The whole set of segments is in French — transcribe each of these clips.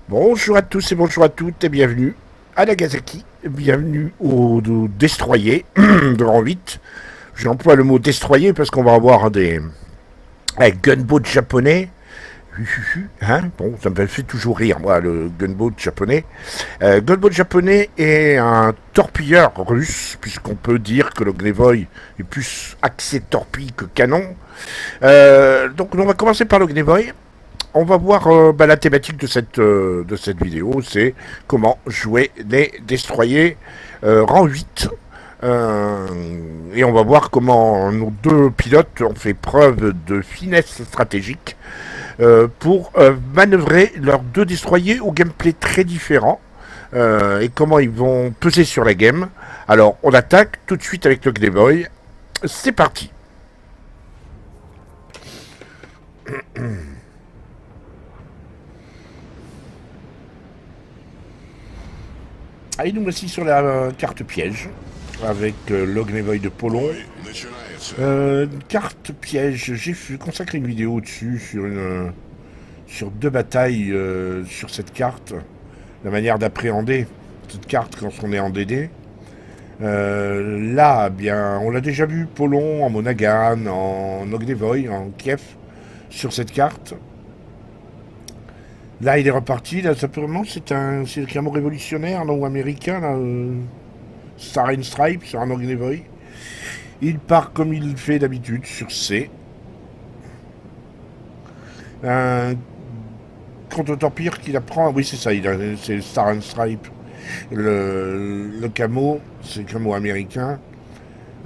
Bonjour à tous et bonjour à toutes et bienvenue à Nagasaki, bienvenue au destroyer de rang 8. J'emploie le mot destroyer parce qu'on va avoir des gunboats japonais. Hein, bon, ça me fait toujours rire, moi, le gunboat japonais. Gunboat japonais et un torpilleur russe, puisqu'on peut dire que le Gnevoy est plus axé torpille que canon. Donc on va commencer par le Gnevoy. On va voir la thématique de cette vidéo, c'est comment jouer les destroyers rang 8. Et on va voir comment nos deux pilotes ont fait preuve de finesse stratégique pour manœuvrer leurs deux destroyers au gameplay très différent et comment ils vont peser sur la game. Alors on attaque tout de suite avec le Gnevoy. C'est parti. Allez, nous voici sur la carte piège, avec le Gnevoy de Polon. Carte piège, j'ai consacré une vidéo dessus sur deux batailles sur cette carte, la manière d'appréhender cette carte quand on est en DD. Là, bien, on l'a déjà vu, Polon, en Monaghan, en Gnevoy, en Kiev, sur cette carte. Là, il est reparti. Là, simplement, c'est un camo révolutionnaire, non, ou américain, là, Star and Stripe, sur un Gnevoy. Il part comme il fait d'habitude, sur C. Un contre-torpire qu'il apprend. Oui, c'est ça, c'est Star and Stripe. Le camo, c'est le camo américain.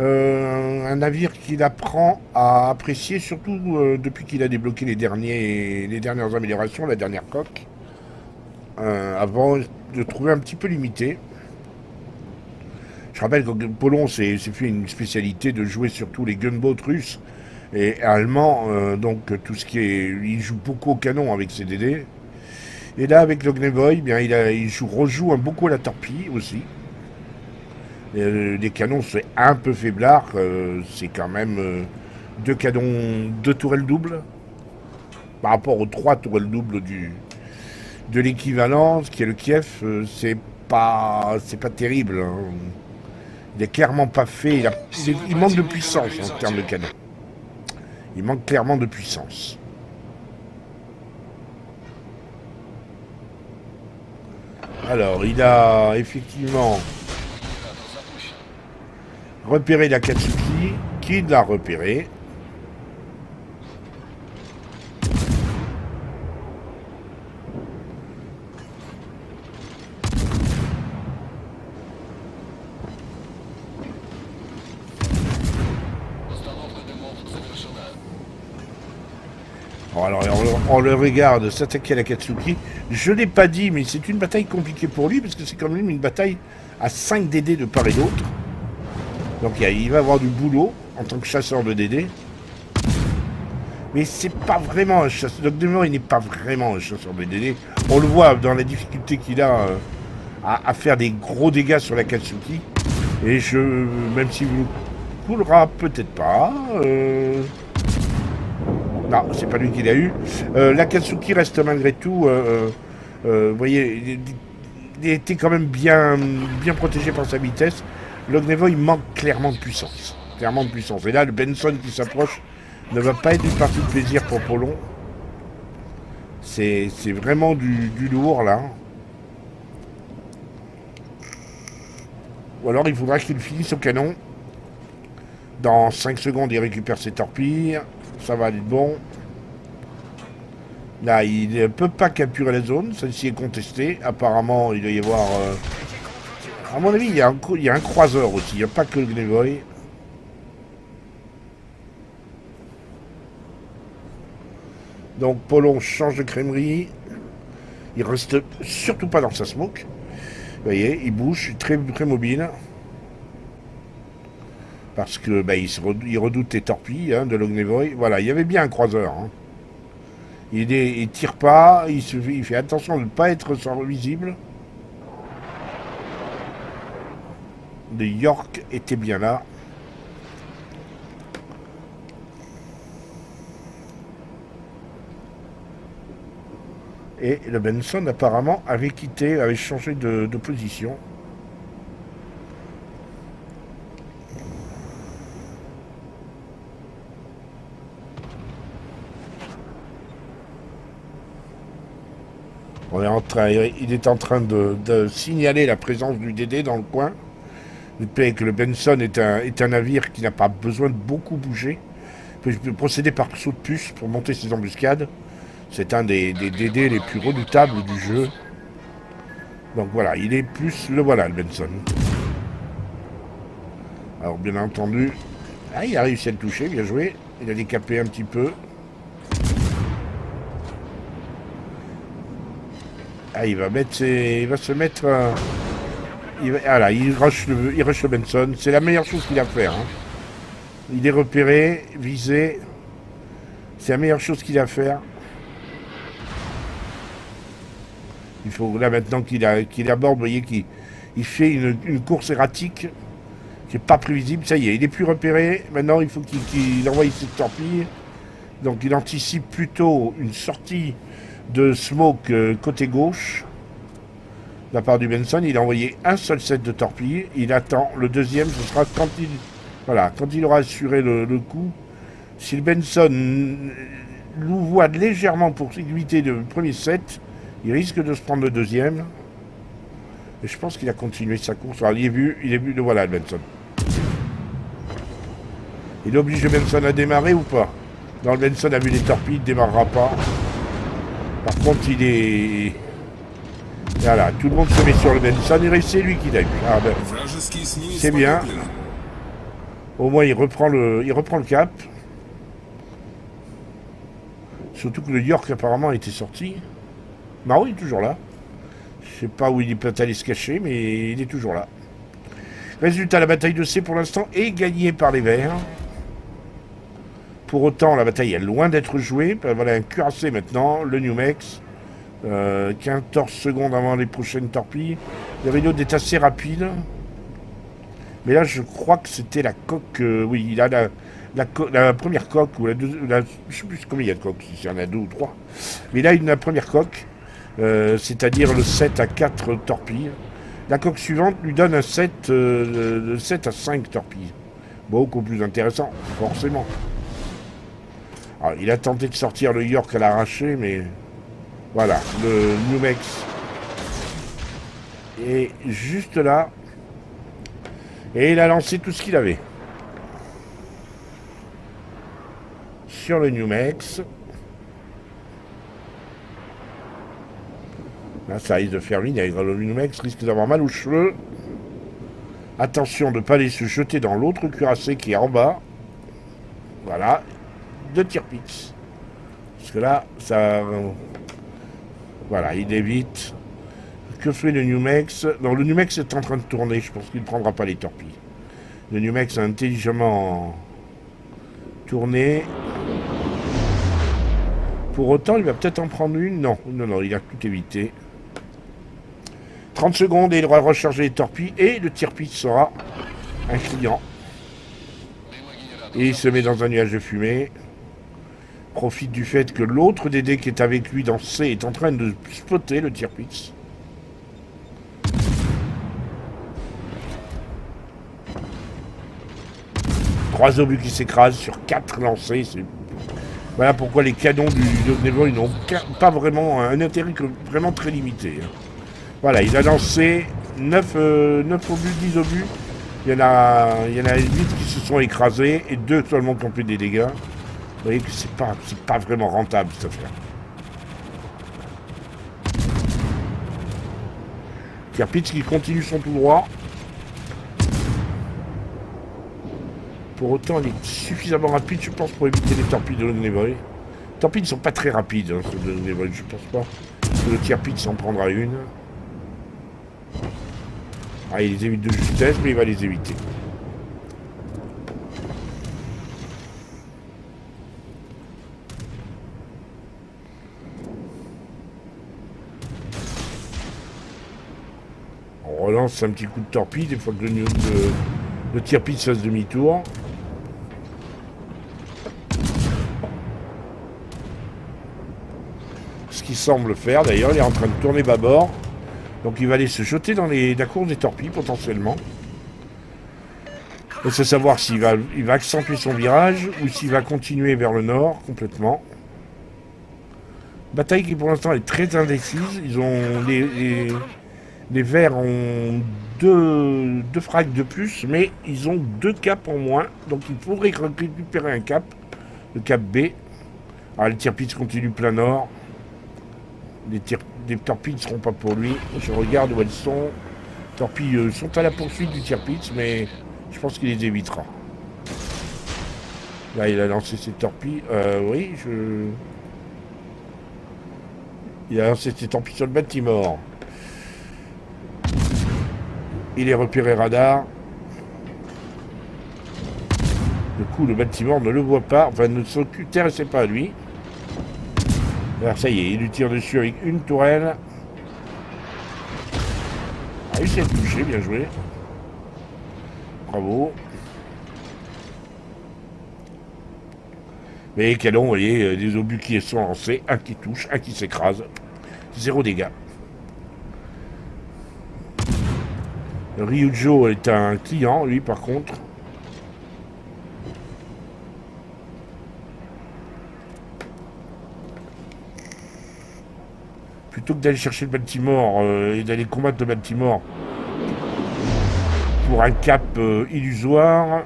Un navire qu'il apprend à apprécier, surtout depuis qu'il a débloqué les dernières améliorations, la dernière coque, avant de trouver un petit peu limité. Je rappelle que Polon s'est fait une spécialité de jouer surtout les gunboats russes et allemands, donc tout ce qui est... Il joue beaucoup au canon avec ses DD. Et là, avec le Gnevoy, bien, il rejoue beaucoup à la torpille aussi. Les canons, c'est un peu faiblard. C'est quand même deux canons, deux tourelles doubles. Par rapport aux trois tourelles doubles de l'équivalent, qui est le Kiev, c'est pas terrible. Hein. Il est clairement pas fait. Il manque de puissance en termes de canon. Il manque clairement de puissance. Alors, il a effectivement repéré la Katsuki, qui l'a repéré. Alors, on le regarde s'attaquer à la Katsuki. Je ne l'ai pas dit, mais c'est une bataille compliquée pour lui, parce que c'est quand même une bataille à 5 DD de part et d'autre. Donc il va avoir du boulot en tant que chasseur de DD. Mais c'est pas vraiment un chasseur. Le Gnevoy, il n'est pas vraiment un chasseur de DD. On le voit dans la difficulté qu'il a à faire des gros dégâts sur la Katsuki. Et même si vous coulera peut-être pas. Non, c'est pas lui qui l'a eu. La Katsuki reste malgré tout. Vous voyez, il était quand même bien protégé par sa vitesse. Le Gnevoy, il manque clairement de puissance. Clairement de puissance. Et là, le Benson qui s'approche ne va pas être une partie de plaisir pour Polon. C'est vraiment du lourd, là. Ou alors, il faudra qu'il finisse au canon. Dans 5 secondes, il récupère ses torpilles. Ça va aller bon. Là, il ne peut pas capturer la zone. Celle-ci est contestée. Apparemment, il doit y avoir... À mon avis, il y a un croiseur aussi. Il n'y a pas que le Gnevoy. Donc, Polon change de crèmerie. Il reste surtout pas dans sa smoke. Vous voyez, il bouge, très, très mobile. Parce que il redoute les torpilles de l'Ognevoy. Voilà, il y avait bien un croiseur. Hein. Il tire pas, il fait attention de ne pas être visible. Le York était bien là. Et le Benson apparemment avait quitté, avait changé de position. Il est en train de signaler la présence du DD dans le coin. Que le Benson est un navire qui n'a pas besoin de beaucoup bouger. Il peut procéder par saut de puce pour monter ses embuscades. C'est un des DD les plus redoutables du jeu. Donc voilà, il est plus... Le voilà, le Benson. Alors bien entendu... Ah, il a réussi à le toucher, bien joué. Il a décapé un petit peu. Ah, il va se mettre... Voilà, il rush le Benson. C'est la meilleure chose qu'il a à faire. Hein. Il est repéré, visé. C'est la meilleure chose qu'il a à faire. Il faut là maintenant qu'il aborde, vous voyez qu'il fait une course erratique qui n'est pas prévisible. Ça y est, il est plus repéré. Maintenant, il faut qu'il envoie ses torpilles. Donc il anticipe plutôt une sortie de smoke côté gauche. De la part du Benson, il a envoyé un seul set de torpilles. Il attend. Le deuxième, ce sera quand il aura assuré le coup. Si le Benson louvoie légèrement pour éviter le premier set, il risque de se prendre le deuxième. Et je pense qu'il a continué sa course. Alors, il est vu, le voilà, le Benson. Il oblige le Benson à démarrer ou pas? Non, le Benson a vu les torpilles, il ne démarrera pas. Par contre, il est... Voilà, tout le monde se met sur le Benson et c'est lui qui l'a eu. Ah ben, c'est bien. Au moins, il reprend le cap. Surtout que le York, apparemment, était sorti. Bah oui, il est toujours là. Je sais pas où il est peut-être allé se cacher, mais il est toujours là. Résultat, la bataille de C, pour l'instant, est gagnée par les Verts. Pour autant, la bataille est loin d'être jouée. Voilà un cuirassé maintenant, le New Mex. 14 secondes avant les prochaines torpilles. Le Renault est assez rapide. Mais là, je crois que c'était la coque... oui, il a la première coque, ou je ne sais plus combien il y a de coques, s'il y en a 2 ou 3. Mais là, il a la première coque, c'est-à-dire le 7 à 4 torpilles. La coque suivante lui donne un 7 à 5 torpilles. Beaucoup plus intéressant, forcément. Alors, il a tenté de sortir le York à l'arraché, mais... Voilà, le New Mex est juste là. Et il a lancé tout ce qu'il avait. Sur le New Mex. Là, ça risque de faire vinaigre. Le New Mex risque d'avoir mal aux cheveux. Attention de ne pas aller se jeter dans l'autre cuirassé qui est en bas. Voilà. 2 tir-pits. Parce que là, ça... Voilà, il évite. Que fait le New Mex? Non, le New Mex est en train de tourner. Je pense qu'il ne prendra pas les torpilles. Le New Mex a intelligemment tourné. Pour autant, il va peut-être en prendre une. Non, il a tout évité. 30 secondes et il va recharger les torpilles. Et le tir-pit sera un client. Et il se met dans un nuage de fumée. Profite du fait que l'autre DD qui est avec lui dans C est en train de spotter le tir-pit. Trois obus qui s'écrasent sur 4 lancés. Voilà pourquoi les canons du Neville n'ont pas vraiment un intérêt que vraiment très limité. Voilà, il a lancé 9 obus, 10 obus. Il y en a 8 qui se sont écrasés et 2 seulement qui ont fait des dégâts. Vous voyez que c'est pas vraiment rentable cette affaire. Tirpitz qui continue son tout droit. Pour autant, il est suffisamment rapide, je pense, pour éviter les torpilles de l'Ognevoy. Les torpilles ne sont pas très rapides, hein, ceux de l'Ognevoy, je pense pas. Que le Tirpitz en prendra une. Ah, il les évite de justesse, mais il va les éviter. On relance un petit coup de torpille, des fois que le Tirpitz fasse demi-tour. Ce ce qu'il semble faire. D'ailleurs, il est en train de tourner bâbord. Donc il va aller se jeter dans la course des torpilles, potentiellement. Il faut savoir s'il va accentuer son virage ou s'il va continuer vers le nord, complètement. Bataille qui, pour l'instant, est très indécise. Ils ont... Les Verts ont deux frags de plus, mais ils ont 2 caps en moins. Donc il faudrait récupérer un cap, le cap B. Alors les tirpitz continuent plein nord. Les torpilles ne seront pas pour lui. Je regarde où elles sont. Les torpilles sont à la poursuite du tirpitz, mais je pense qu'il les évitera. Là, il a lancé ses torpilles. Oui, il a lancé ses torpilles sur le bâtiment. Il est repéré radar. Du coup, le bâtiment ne le voit pas. Enfin, ne s'intéressait pas à lui. Alors, ça y est, il lui tire dessus avec une tourelle. Ah, il s'est touché, bien joué. Bravo. Mais canon, vous voyez, des obus qui sont lancés. Un qui touche, un qui s'écrase. 0 dégâts. Ryujo est un client, lui, par contre. Plutôt que d'aller chercher le Baltimore et d'aller combattre le Baltimore pour un cap illusoire,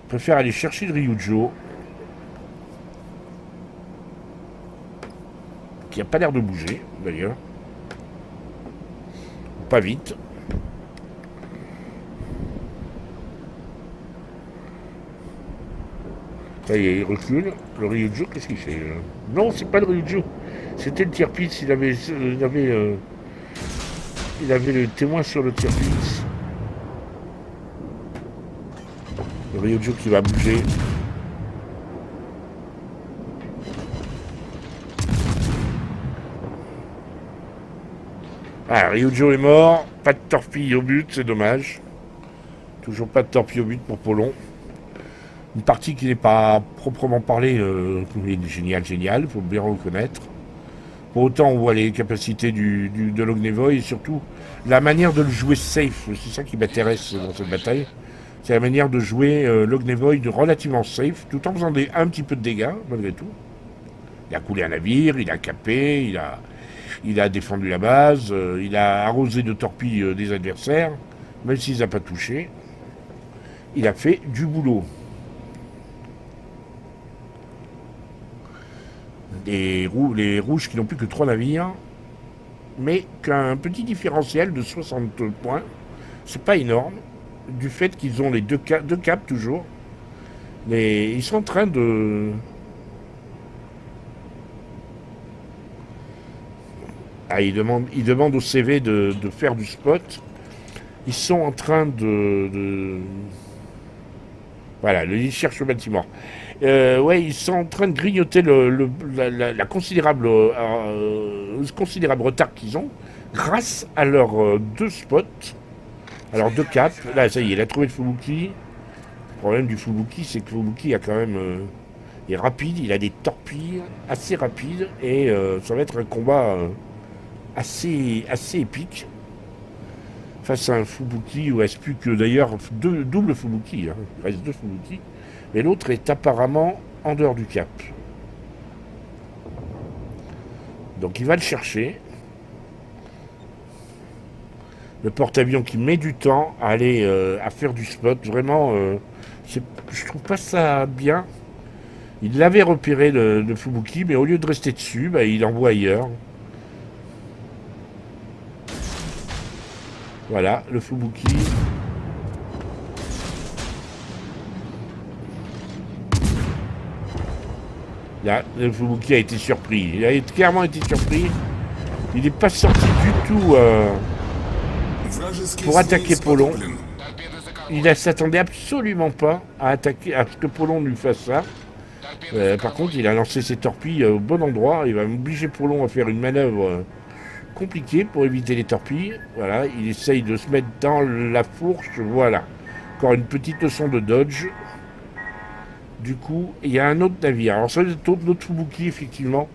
je préfère aller chercher le Ryujo, qui n'a pas l'air de bouger, d'ailleurs. Pas vite. Ça y est, il recule. Le Ryujo, qu'est-ce qu'il fait? Non, c'est pas le Ryujo. C'était le tirpitz. Il avait le témoin sur le tirpitz. Le Ryujo qui va bouger. Ah, Ryujo est mort. Pas de torpille au but, c'est dommage. Toujours pas de torpille au but pour Polon. Une partie qui n'est pas proprement parlée, génial, il faut bien reconnaître. Pour autant, on voit les capacités de l'Ognevoy et surtout la manière de le jouer safe. C'est ça qui m'intéresse dans cette bataille. C'est la manière de jouer l'Ognevoy relativement safe, tout en faisant un petit peu de dégâts, malgré tout. Il a coulé un navire, il a capé, il a défendu la base, il a arrosé de torpilles des adversaires, même s'il ne les a pas touchés. Il a fait du boulot. Les rouges qui n'ont plus que 3 navires, mais qu'un petit différentiel de 60 points, c'est pas énorme, du fait qu'ils ont les deux caps toujours. Mais ils sont en train de... Ah, ils demandent au CV de faire du spot. Ils sont en train de... Voilà, ils cherchent le bâtiment. Ouais, ils sont en train de grignoter le considérable retard qu'ils ont grâce à leurs 2 spots, à leurs 2 caps. Là, ça y est, il a trouvé le Fubuki. Le problème du Fubuki, c'est que le Fubuki a quand même, est rapide, il a des torpilles assez rapides et ça va être un combat assez épique face à un Fubuki. Il ne reste plus que d'ailleurs double Fubuki, hein. Il reste 2 Fubuki. Mais l'autre est apparemment en dehors du cap. Donc il va le chercher. Le porte-avions qui met du temps à aller à faire du spot. Vraiment, je trouve pas ça bien. Il l'avait repéré le Fubuki, mais au lieu de rester dessus, il envoie ailleurs. Voilà, le Fubuki. Là, le Fubuki a été surpris. Il a clairement été surpris. Il n'est pas sorti du tout pour attaquer Polon. Il ne s'attendait absolument pas à ce que Polon lui fasse ça. Par contre, il a lancé ses torpilles au bon endroit. Il va obliger Polon à faire une manœuvre compliquée pour éviter les torpilles. Voilà, il essaye de se mettre dans la fourche. Voilà. Encore une petite leçon de dodge. Du coup, il y a un autre navire. Alors, ça, c'est l'autre Fubuki, effectivement,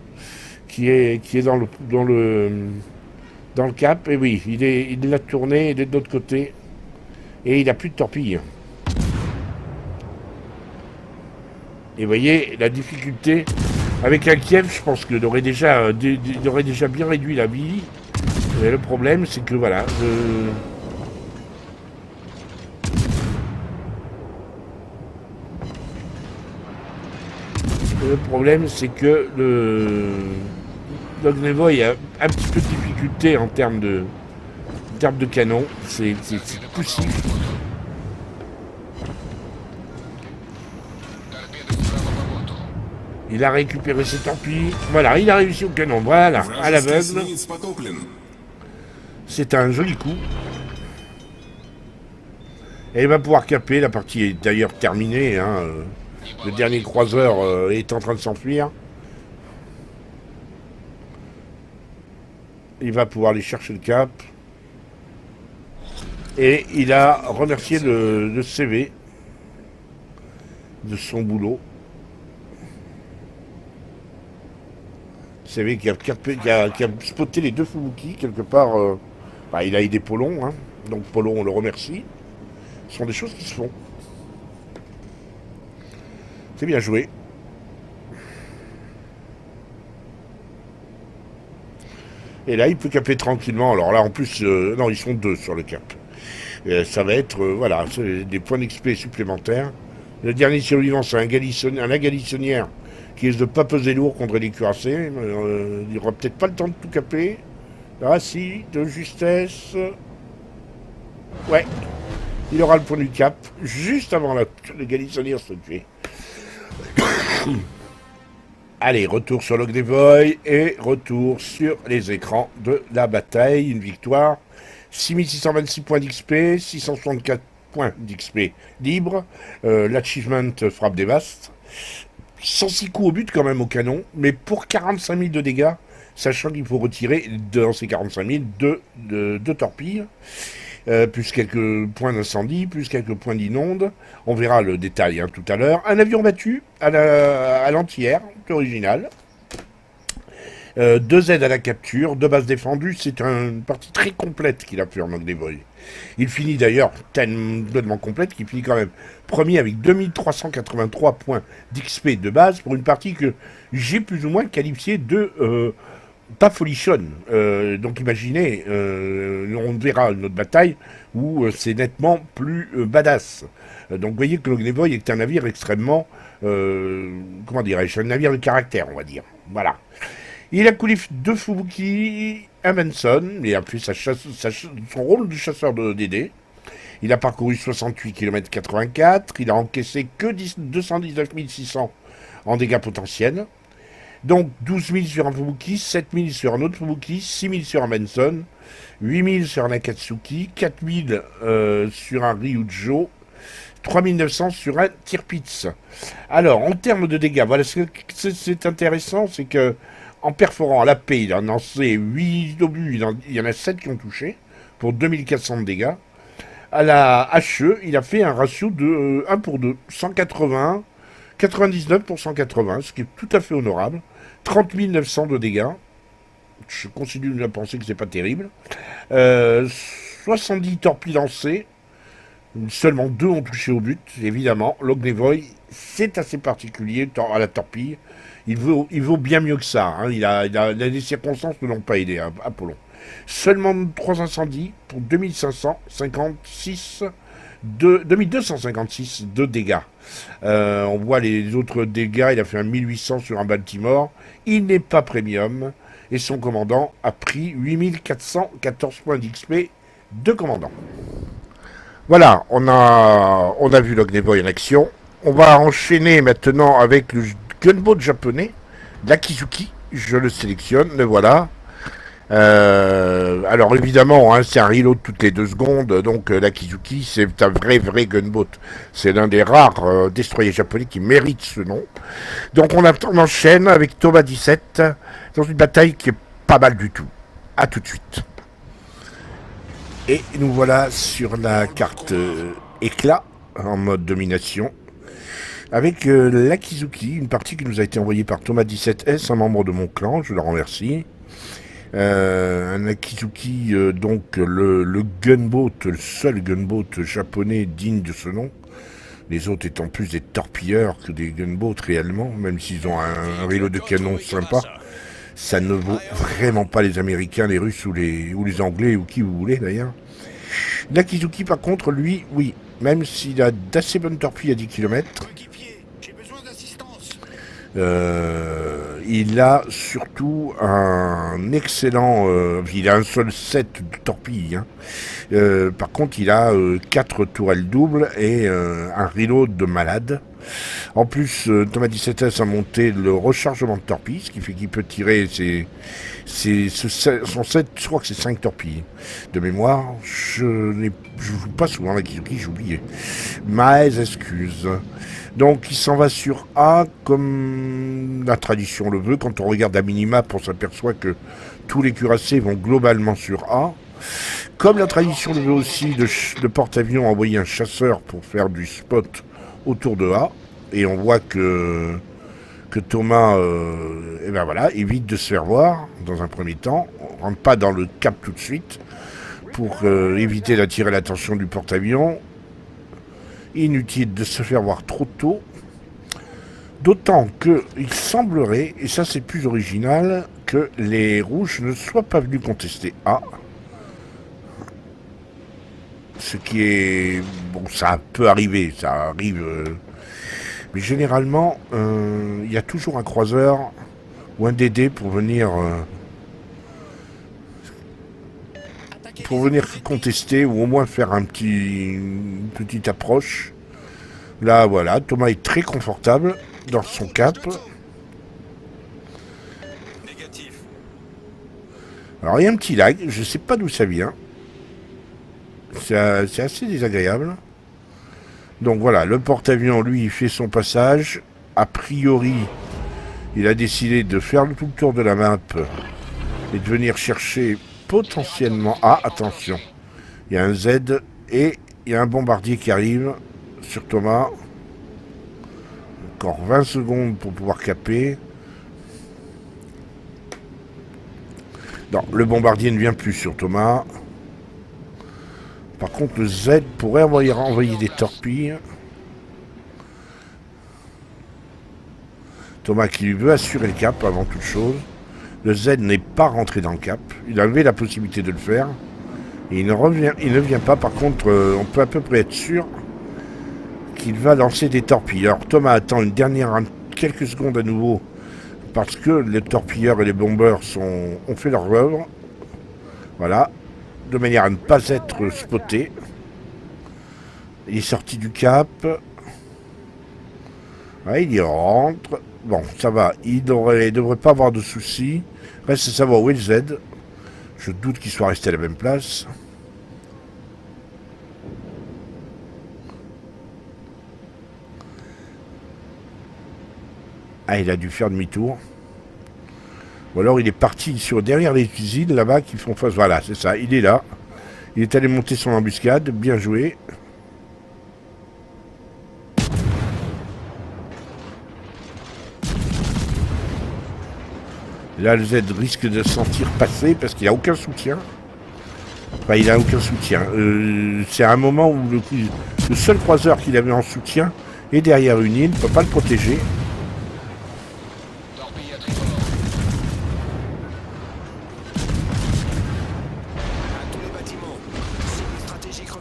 qui est dans le cap. Et oui, il l'a tourné, il est de l'autre côté. Et il n'a plus de torpille. Et vous voyez la difficulté avec un Kiev, je pense qu'il aurait déjà bien réduit la vie. Et le problème, c'est que voilà. Le problème, c'est que l'Ognevoy a un petit peu de difficulté en termes de canon. C'est poussif. Il a récupéré ses torpilles. Voilà, il a réussi au canon. Voilà, à l'aveugle. C'est un joli coup. Et il va pouvoir caper. La partie est d'ailleurs terminée. Hein. Le dernier croiseur est en train de s'enfuir. Il va pouvoir aller chercher le cap. Et il a remercié le CV de son boulot. CV qui a spoté les deux Fubuki quelque part. Il a aidé Polon. Hein. Donc Polon, on le remercie. Ce sont des choses qui se font. C'est bien joué. Et là, il peut caper tranquillement. Alors là, en plus, non, ils sont deux sur le cap. Ça va être, voilà, des points d'XP supplémentaires. Le dernier survivant, c'est un Galissonnière qui risque de pas peser lourd contre les cuirassés. Il n'aura peut-être pas le temps de tout caper. Ah si, de justesse. Ouais. Il aura le point du cap juste avant le Galissonnière se tuer. Allez, retour sur l'Ognevoy et retour sur les écrans de la bataille. Une victoire. 6626 points d'XP, 664 points d'XP libre. L'achievement frappe des vastes. 106 coups au but quand même au canon, mais pour 45 000 de dégâts, sachant qu'il faut retirer dans ces 45 000 deux torpilles, plus quelques points d'incendie, plus quelques points d'inonde. On verra le détail hein, tout à l'heure. Un avion battu à l'entière, original. 2 aides à la capture, 2 bases défendues. C'est une partie très complète qu'il a fait en Ognevoy. Il finit d'ailleurs tellement complète qu'il finit quand même premier avec 2383 points d'XP de base pour une partie que j'ai plus ou moins qualifiée de pas folichonne. Donc imaginez, on verra une autre bataille où c'est nettement plus badass. Donc vous voyez que l'Ognevoy est un navire extrêmement, comment dirais-je, un navire de caractère, on va dire. Voilà. Il a coulé 2 Fubuki, un Manson, il a fait son rôle de chasseur de DD. Il a parcouru 68 km 84, il a encaissé que 219 600 en dégâts potentiels. Donc 12 000 sur un Fubuki, 7 000 sur un autre Fubuki, 6 000 sur un Manson, 8 000 sur un Akatsuki, 4 000 sur un Ryujo, 3 900 sur un Tirpitz. Alors, en termes de dégâts, voilà, ce que c'est intéressant, c'est que en perforant à la paix, il a lancé 8 obus, il y en a 7 qui ont touché, pour 2400 de dégâts. À la HE, il a fait un ratio de 1 pour 2, 180, 99 pour 180, ce qui est tout à fait honorable. 30 900 de dégâts. Je continue à penser que c'est pas terrible. 70 torpilles lancées. Seulement 2 ont touché au but, évidemment. L'Ognevoy, c'est assez particulier à la torpille. Il vaut bien mieux que ça. Hein. Les circonstances ne l'ont pas aidé, Apollon. Seulement 3 incendies pour 2256 de dégâts. On voit les autres dégâts. Il a fait un 1800 sur un Baltimore. Il n'est pas premium. Et son commandant a pris 8414 points d'XP de commandant. Voilà, on a vu l'Ognevoy en action. On va enchaîner maintenant avec le gunboat japonais, l'Akizuki. Je le sélectionne, le voilà. Alors évidemment, hein, c'est un reload toutes les 2 secondes, donc l'Akizuki, c'est un vrai gunboat. C'est l'un des rares destroyers japonais qui mérite ce nom. Donc on enchaîne avec Toba 17 dans une bataille qui est pas mal du tout. A tout de suite. Et nous voilà sur la carte éclat, en mode domination. avec l'Akizuki, une partie qui nous a été envoyée par Thomas 17S, un membre de mon clan, je le remercie. Un Akizuki, donc le gunboat, le seul gunboat japonais digne de ce nom. Les autres étant plus des torpilleurs que des gunboats réellement, même s'ils ont un reload de canon sympa. Ça ne vaut vraiment pas les Américains, les Russes ou les Anglais ou qui vous voulez d'ailleurs. L'Akizuki par contre, lui, oui, même s'il a d'assez bonnes torpilles à 10 km, il a surtout un excellent... il a un seul set de torpilles. Hein. Par contre, il a 4 tourelles doubles et un reload de malade. En plus, Thomas 17S a monté le rechargement de torpilles, ce qui fait qu'il peut tirer son set, je crois que c'est 5 torpilles. De mémoire, je joue pas souvent avec Kizuki, j'ai oublié. Mes excuses. Donc il s'en va sur A comme la tradition le veut. Quand on regarde la minimap, on s'aperçoit que tous les cuirassés vont globalement sur A. Comme la tradition le veut aussi, le porte-avions a envoyé un chasseur pour faire du spot autour de A. Et on voit que Thomas évite de se faire voir dans un premier temps. On rentre pas dans le cap tout de suite pour éviter d'attirer l'attention du porte-avions. Inutile de se faire voir trop tôt. D'autant qu'il semblerait, et ça c'est plus original, que les rouges ne soient pas venus contester A. Ce qui est... Bon, ça peut arriver, ça arrive... mais généralement, il y a toujours un croiseur ou un DD pour venir contester ou au moins faire une petite approche. Là, voilà, Thomas est très confortable dans son cap. Alors, il y a un petit lag, je ne sais pas d'où ça vient. C'est assez désagréable. Donc voilà, le porte-avions, lui, il fait son passage. A priori, il a décidé de faire tout le tour de la map et de venir chercher potentiellement... Ah, attention, il y a un Z et il y a un bombardier qui arrive sur Thomas. Encore 20 secondes pour pouvoir caper. Non, le bombardier ne vient plus sur Thomas. Par contre, le Z pourrait envoyer des torpilles. Thomas qui lui veut assurer le cap avant toute chose. Le Z n'est pas rentré dans le cap. Il avait la possibilité de le faire. Et il ne vient pas. Par contre, on peut à peu près être sûr qu'il va lancer des torpilles. Alors Thomas attend quelques secondes à nouveau. Parce que les torpilleurs et les bombeurs ont fait leur œuvre. Voilà. De manière à ne pas être spoté. Il est sorti du cap. Ouais, il y rentre. Bon, ça va. Il devrait pas avoir de soucis. Reste à savoir où est le Z. Je doute qu'il soit resté à la même place. Ah, il a dû faire demi-tour. Ou alors il est parti derrière les usines là-bas qui font face. Voilà, c'est ça, il est là. Il est allé monter son embuscade, bien joué. Là, le Z risque de se sentir passer parce qu'il n'a aucun soutien. Enfin, il n'a aucun soutien. C'est un moment où le seul croiseur qu'il avait en soutien est derrière une île, ne peut pas le protéger.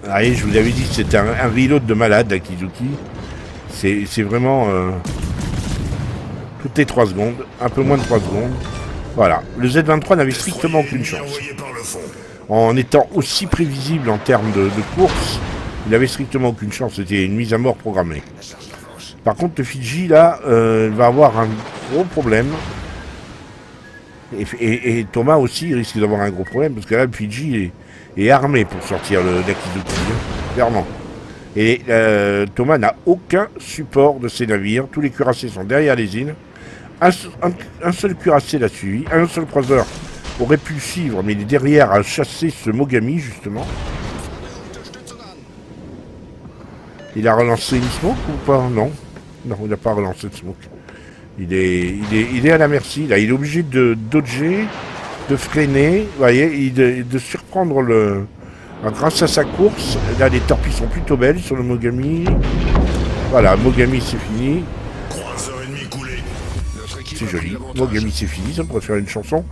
Allez, je vous avais dit que c'était un reload de malade, Akizuki. C'est vraiment... toutes les 3 secondes, un peu moins de 3 secondes. Voilà, le Z23 n'avait strictement aucune chance. En étant aussi prévisible en termes de course, il n'avait strictement aucune chance, c'était une mise à mort programmée. Par contre, le Fidji, là, va avoir un gros problème. Et Thomas aussi risque d'avoir un gros problème, parce que là, le Fidji est armé pour sortir l'Akizuki, clairement. Et Thomas n'a aucun support de ses navires, tous les cuirassés sont derrière les îles. Un seul cuirassé l'a suivi, un seul croiseur aurait pu le suivre, mais il est derrière à chasser ce Mogami, justement. Il a relancé une smoke ou pas? Non. Non, il n'a pas relancé le smoke. Il est à la merci, là. Il est obligé de dodger, de freiner, vous voyez, de surprendre le... Alors, grâce à sa course, là, les torpilles sont plutôt belles sur le Mogami. Voilà, Mogami, c'est fini. C'est joli. Mogami, c'est fini, ça pourrait faire une chanson.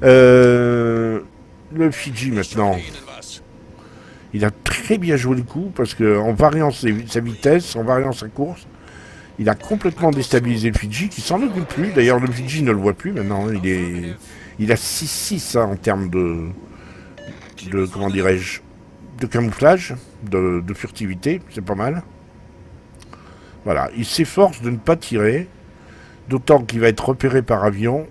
Le Fidji, maintenant. Il a très bien joué le coup, parce qu'en variant sa vitesse, en variant sa course, il a complètement déstabilisé le Fidji, qui s'en occupe plus. D'ailleurs, le Fidji ne le voit plus maintenant. Il a 6-6 hein, en termes de comment dirais-je, de camouflage, de furtivité. C'est pas mal. Voilà, il s'efforce de ne pas tirer, d'autant qu'il va être repéré par avion.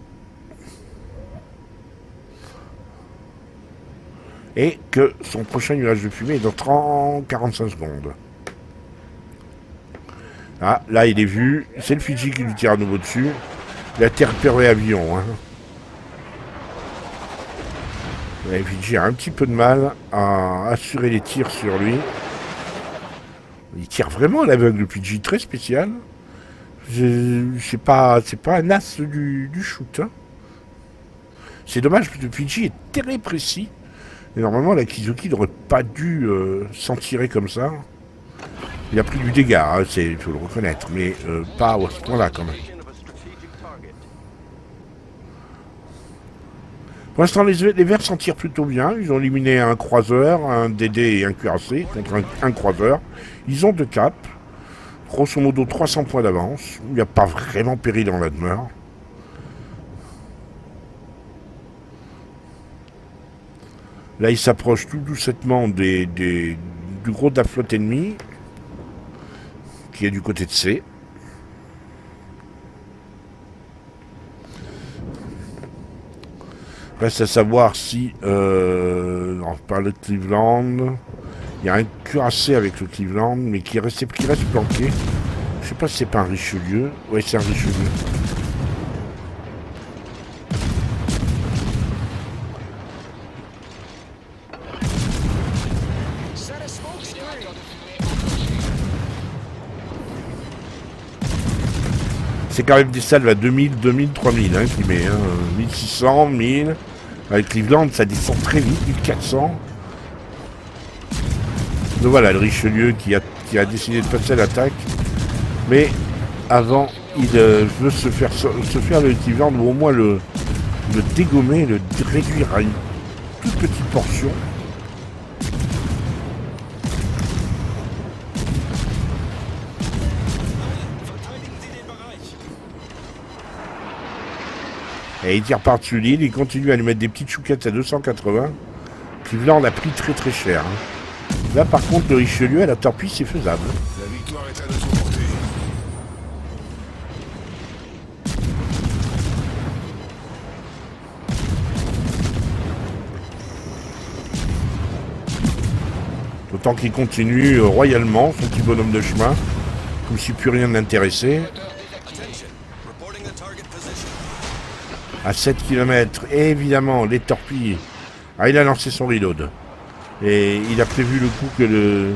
Et que son prochain nuage de fumée est dans 45 secondes. Ah, là, il est vu. C'est le Fidji qui lui tire à nouveau dessus. Il a été repéré avion. Hein. Le Fidji a un petit peu de mal à assurer les tirs sur lui. Il tire vraiment à l'aveugle, le Fidji, très spécial. C'est pas un as du shoot. Hein. C'est dommage, parce que le Fidji est très précis. Et normalement, la Kizuki n'aurait pas dû s'en tirer comme ça. Il a pris du dégât, il faut le reconnaître, mais pas à ce point-là quand même. Pour l'instant, les Verts s'en tirent plutôt bien. Ils ont éliminé un croiseur, un DD et un cuirassé contre un croiseur. Ils ont 2 caps. Grosso modo, 300 points d'avance. Il n'y a pas vraiment péril dans la demeure. Là, il s'approche tout doucettement du gros de la flotte ennemie, qui est du côté de C. Reste à savoir si, on parle de Cleveland, il y a un cuirassé avec le Cleveland, mais qui reste planqué. Je sais pas si c'est pas un Richelieu. Oui, c'est un Richelieu. C'est quand même des salves à 2000, 2000, 3000 hein, qui met. Hein, 1600, 1000. Avec Cleveland, ça descend très vite, 1400. Donc voilà, le Richelieu qui a décidé de passer à l'attaque. Mais avant, il veut se faire le Cleveland, ou au moins le dégommer, le réduire à une toute petite portion. Et il tire par-dessus l'île, il continue à lui mettre des petites chouquettes à 280. Cleveland a pris très très cher. Hein. Là par contre le Richelieu à la torpille c'est faisable. La victoire est à notre portée. D'autant qu'il continue royalement son petit bonhomme de chemin, comme si plus rien n'intéressait. À 7 km, et évidemment, les torpilles. Ah, il a lancé son reload. Et il a prévu le coup que le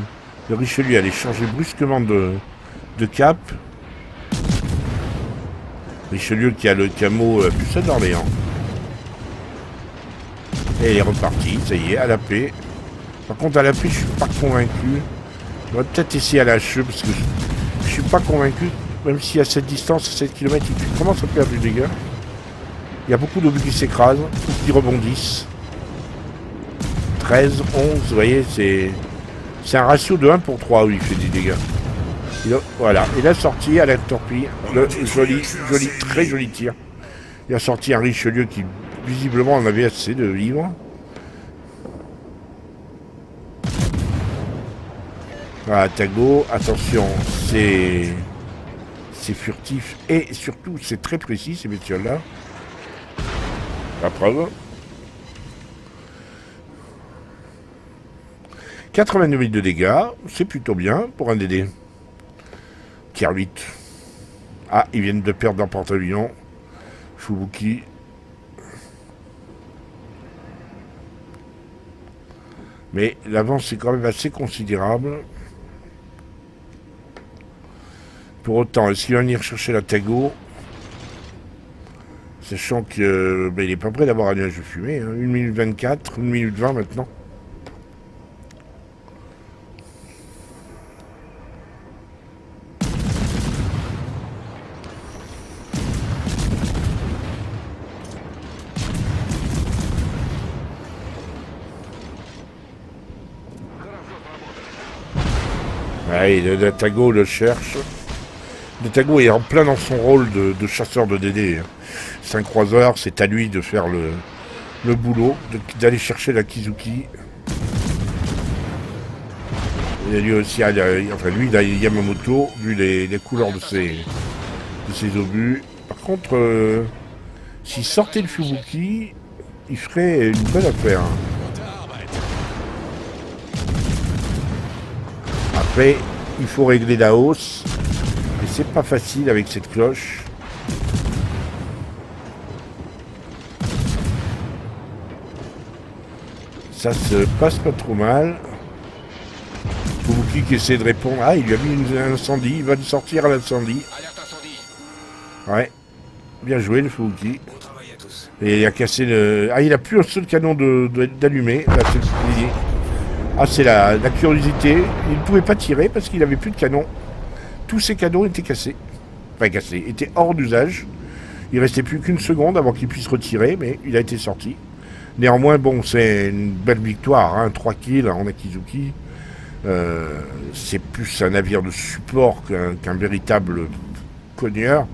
Richelieu allait changer brusquement de cap. Richelieu qui a le camo puce d'Orléans. Et il est reparti, ça y est, à la paix. Par contre, à la paix, je suis pas convaincu. On va peut-être essayer à la HE, parce que je suis pas convaincu, même si à cette distance, à 7 km, il commence à perdre du dégât. Il y a beaucoup d'obus qui s'écrasent, qui rebondissent. 13, 11, vous voyez, c'est un ratio de 1 pour 3 où il fait des dégâts. Voilà, il a sorti à la torpille, le joli, très joli tir. Il a sorti un Richelieu qui, visiblement, en avait assez de vivre. Voilà, Tago, attention, c'est furtif et surtout c'est très précis ces bestioles-là. La preuve. 82 000 de dégâts, c'est plutôt bien pour un DD. Tier 8. Ah, ils viennent de perdre un porte-avions. Fubuki. Mais l'avance est quand même assez considérable. Pour autant, est-ce qu'il va venir chercher la Tago? Sachant que il est pas prêt d'avoir un nuage de fumée. Hein. 1 minute 24, 1 minute 20 maintenant. Ouais, le Tago le cherche. Le Tago est en plein dans son rôle de chasseur de DD. Hein. C'est un croiseur, c'est à lui de faire le boulot, d'aller chercher la Kizuki. Et lui aussi, enfin lui, il a Yamamoto, vu les couleurs de ses obus. Par contre, s'il sortait le Fubuki, il ferait une bonne affaire. Après, il faut régler la hausse. Et c'est pas facile avec cette cloche. Ça se passe pas trop mal. Fubuki qui essaie de répondre. Ah, il lui a mis un incendie. Il va sortir à l'incendie. Ouais. Bien joué le Fubuki. Et il a cassé le... Ah, il a plus un seul canon d'allumé. Là, c'est le bouclier. Ah, c'est la curiosité. Il ne pouvait pas tirer parce qu'il avait plus de canon. Tous ses canons étaient cassés. Enfin, cassés. Étaient hors d'usage. Il restait plus qu'une seconde avant qu'il puisse retirer, mais il a été sorti. Néanmoins, bon, c'est une belle victoire. Hein, 3 kills en Akizuki. C'est plus un navire de support qu'un véritable cogneur.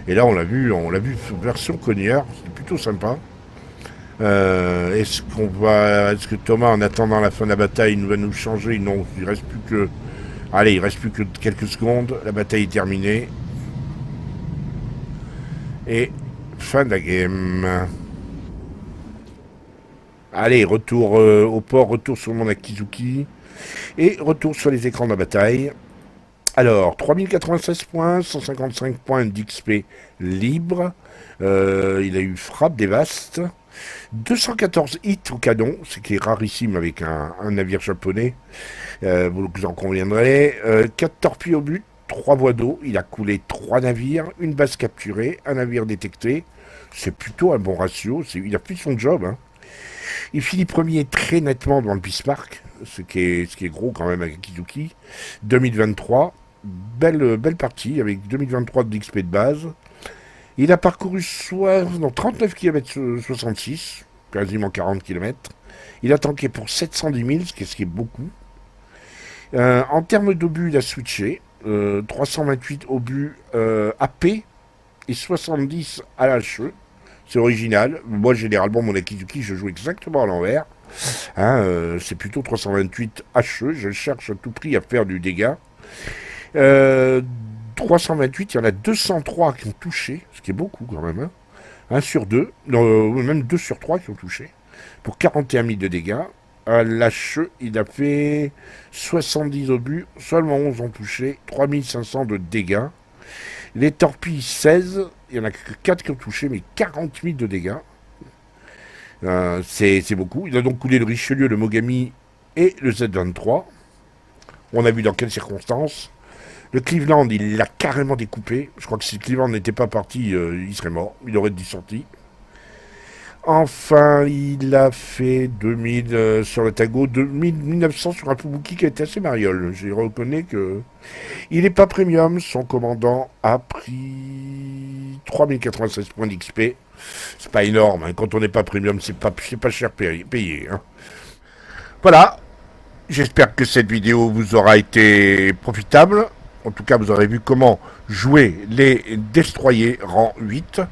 Et là, on l'a vu version cogneur. C'est plutôt sympa. Est-ce que Thomas, en attendant la fin de la bataille, va nous changer? Non, il reste plus que... Allez, il reste plus que quelques secondes. La bataille est terminée. Et fin de la game. Allez, retour au port, retour sur mon Akizuki. Et retour sur les écrans de la bataille. Alors, 3096 points, 155 points d'XP libre. Il a eu frappe dévaste. 214 hits au canon, ce qui est rarissime avec un navire japonais. Vous en conviendrez. 4 torpilles au but, 3 voies d'eau. Il a coulé 3 navires, une base capturée, un navire détecté. C'est plutôt un bon ratio. Il a fait son job. Hein. Il finit premier très nettement devant le Bismarck, ce qui est gros quand même avec Kizuki. 2023, belle partie avec 2023 d'XP de base. Il a parcouru 39 km 66, quasiment 40 km. Il a tanké pour 710 000, ce qui est beaucoup. En termes d'obus, il a switché. 328 obus AP et 70 à l'HE. C'est original. Moi, généralement, mon Akizuki, je joue exactement à l'envers. Hein, c'est plutôt 328 HE. Je cherche à tout prix à faire du dégât. 328, il y en a 203 qui ont touché, ce qui est beaucoup quand même. Hein. 1 sur 2, même 2 sur 3 qui ont touché, pour 41 000 de dégâts. À l'HE, il a fait 70 obus, seulement 11 ont touché, 3500 de dégâts. Les torpilles 16, il n'y en a que 4 qui ont touché, mais 40 000 de dégâts. C'est beaucoup. Il a donc coulé le Richelieu, le Mogami et le Z23. On a vu dans quelles circonstances. Le Cleveland, il l'a carrément découpé. Je crois que si le Cleveland n'était pas parti, il serait mort. Il aurait dû sortir. Enfin, il a fait 2000 sur le Tago, 1900 sur un Fubuki qui a été assez mariole. Je reconnais que il n'est pas premium. Son commandant a pris 3096 points d'XP. C'est pas énorme. Hein. Quand on n'est pas premium, c'est pas cher payé. Hein. Voilà. J'espère que cette vidéo vous aura été profitable. En tout cas, vous aurez vu comment jouer les destroyers rang 8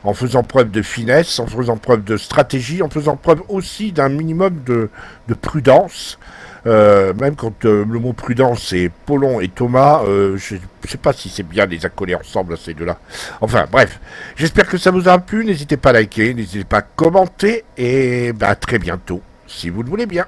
en faisant preuve de finesse, en faisant preuve de stratégie, en faisant preuve aussi d'un minimum de prudence. Même quand le mot prudence c'est Paulon et Thomas, je ne sais pas si c'est bien de les accoler ensemble ces deux-là. Enfin bref, j'espère que ça vous aura plu. N'hésitez pas à liker, n'hésitez pas à commenter et à très bientôt si vous le voulez bien.